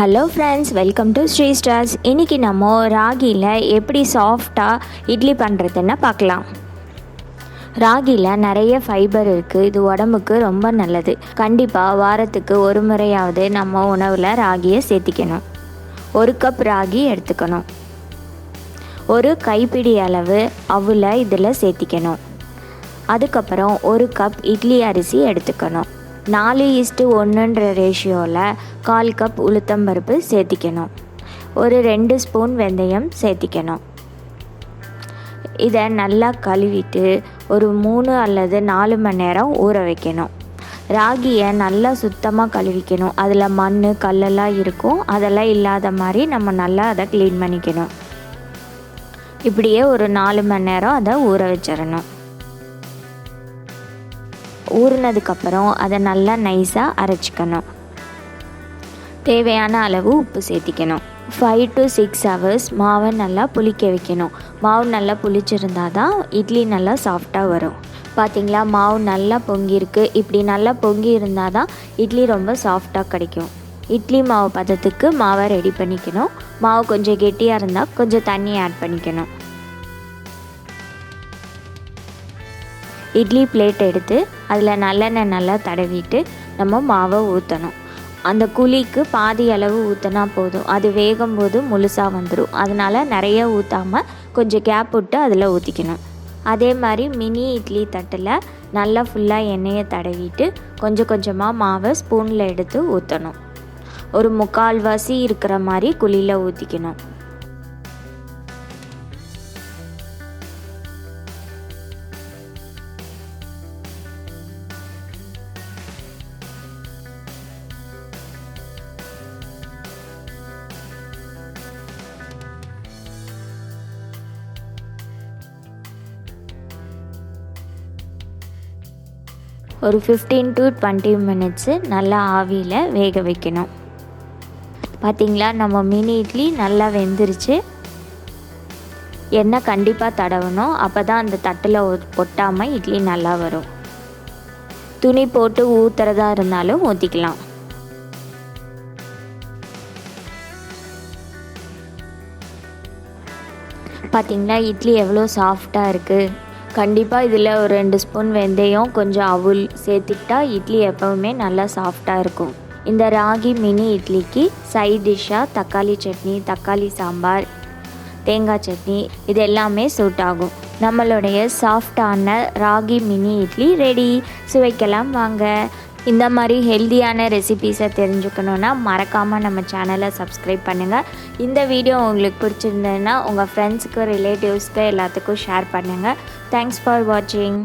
Hello friends, welcome to ஸ்ரீஸ்டார்ஸ். இன்றைக்கி நம்ம ராகியில் எப்படி சாஃப்டாக இட்லி பண்ணுறதுன்னு பார்க்கலாம். ராகியில் நிறைய ஃபைபர் இருக்குது. இது உடம்புக்கு ரொம்ப நல்லது. கண்டிப்பாக வாரத்துக்கு ஒரு முறையாவது நம்ம உணவில் ராகியை சேர்த்திக்கணும். 1 கப் ராகி எடுத்துக்கணும். ஒரு கைப்பிடி அளவு அவுலை இதில் சேர்த்திக்கணும். அதுக்கப்புறம் 1 கப் இட்லி அரிசி எடுத்துக்கணும். 4:1 ரேஷியோவில் 1/4 கப் உளுத்தம்பருப்பு சேர்த்திக்கணும். ஒரு 2 ஸ்பூன் வெந்தயம் சேர்த்திக்கணும். இதை நல்லா கழுவிட்டு ஒரு 3 அல்லது 4 மணி நேரம் ஊற வைக்கணும். ராகியை நல்லா சுத்தமாக கழுவிக்கணும். அதில் மண் கல்லெல்லாம் இருக்கும். அதெல்லாம் இல்லாத மாதிரி நம்ம நல்லா அதை க்ளீன் பண்ணிக்கணும். இப்படியே ஒரு 4 மணி நேரம் அதை ஊற வச்சிடணும். ஊறினதுக்கப்புறம் அதை நல்லா நைஸாக அரைச்சிக்கணும். தேவையான அளவு உப்பு சேர்த்திக்கணும். 5 to 6 hours மாவை நல்லா புளிக்க வைக்கணும். மாவு நல்லா புளிச்சிருந்தால் தான் இட்லி நல்லா சாஃப்டாக வரும். பார்த்திங்களா, மாவு நல்லா பொங்கியிருக்கு. இப்படி நல்லா பொங்கி இருந்தால் தான் இட்லி ரொம்ப சாஃப்டாக கிடைக்கும். இட்லி மாவு பதத்துக்கு மாவை ரெடி பண்ணிக்கணும். மாவு கொஞ்சம் கெட்டியாக இருந்தால் கொஞ்சம் தண்ணி ஆட் பண்ணிக்கணும். இட்லி பிளேட் எடுத்து அதில் நல்லெண்ணெய் நல்லா தடவிட்டு நம்ம மாவை ஊற்றணும். அந்த குழிக்கு பாதி அளவு ஊற்றினா போதும். அது வேகும்போது முழுசாக வந்துடும். அதனால் நிறைய ஊற்றாமல் கொஞ்சம் கேப் விட்டு அதில் ஊற்றிக்கணும். அதே மாதிரி மினி இட்லி தட்டில் நல்லா ஃபுல்லாக எண்ணெயை தடவிட்டு கொஞ்சம் கொஞ்சமாக மாவை ஸ்பூனில் எடுத்து ஊற்றணும். ஒரு 3/4 இருக்கிற மாதிரி குழியில் ஊற்றிக்கணும். ஒரு 15 to 20 minutes நல்லா ஆவியில் வேக வைக்கணும். பார்த்திங்களா, நம்ம மினி இட்லி நல்லா வெந்துருச்சு. எண்ணெய் கண்டிப்பாக தடவணும். அப்போ தான் அந்த தட்டில் ஒட்டாமல் இட்லி நல்லா வரும். துணி போட்டு ஊற்றுறதா இருந்தாலும் ஊற்றிக்கலாம். பார்த்திங்களா, இட்லி எவ்வளோ சாஃப்டாக இருக்குது. கண்டிப்பாக இதில் ஒரு 2 ஸ்பூன் வெந்தயம் கொஞ்சம் அவுல் சேர்த்துக்கிட்டா இட்லி எப்போவுமே நல்லா சாஃப்டாக இருக்கும். இந்த ராகி மினி இட்லிக்கு சைட் டிஷ்ஷாக தக்காளி சட்னி, தக்காளி சாம்பார், தேங்காய் சட்னி இது எல்லாமே சூட் ஆகும். நம்மளுடைய சாஃப்டான ராகி மினி இட்லி ரெடி. சுவைக்கலாம் வாங்க. இந்த மாதிரி ஹெல்த்தியான ரெசிபீஸை தெரிஞ்சுக்கணுன்னா மறக்காமல் நம்ம சேனலை சப்ஸ்கிரைப் பண்ணுங்கள். இந்த வீடியோ உங்களுக்கு பிடிச்சிருந்ததுன்னா உங்கள் ஃப்ரெண்ட்ஸுக்கு, ரிலேட்டிவ்ஸ்க்கு எல்லாத்துக்கும் ஷேர் பண்ணுங்கள். தேங்க்ஸ் ஃபார் வாட்சிங்.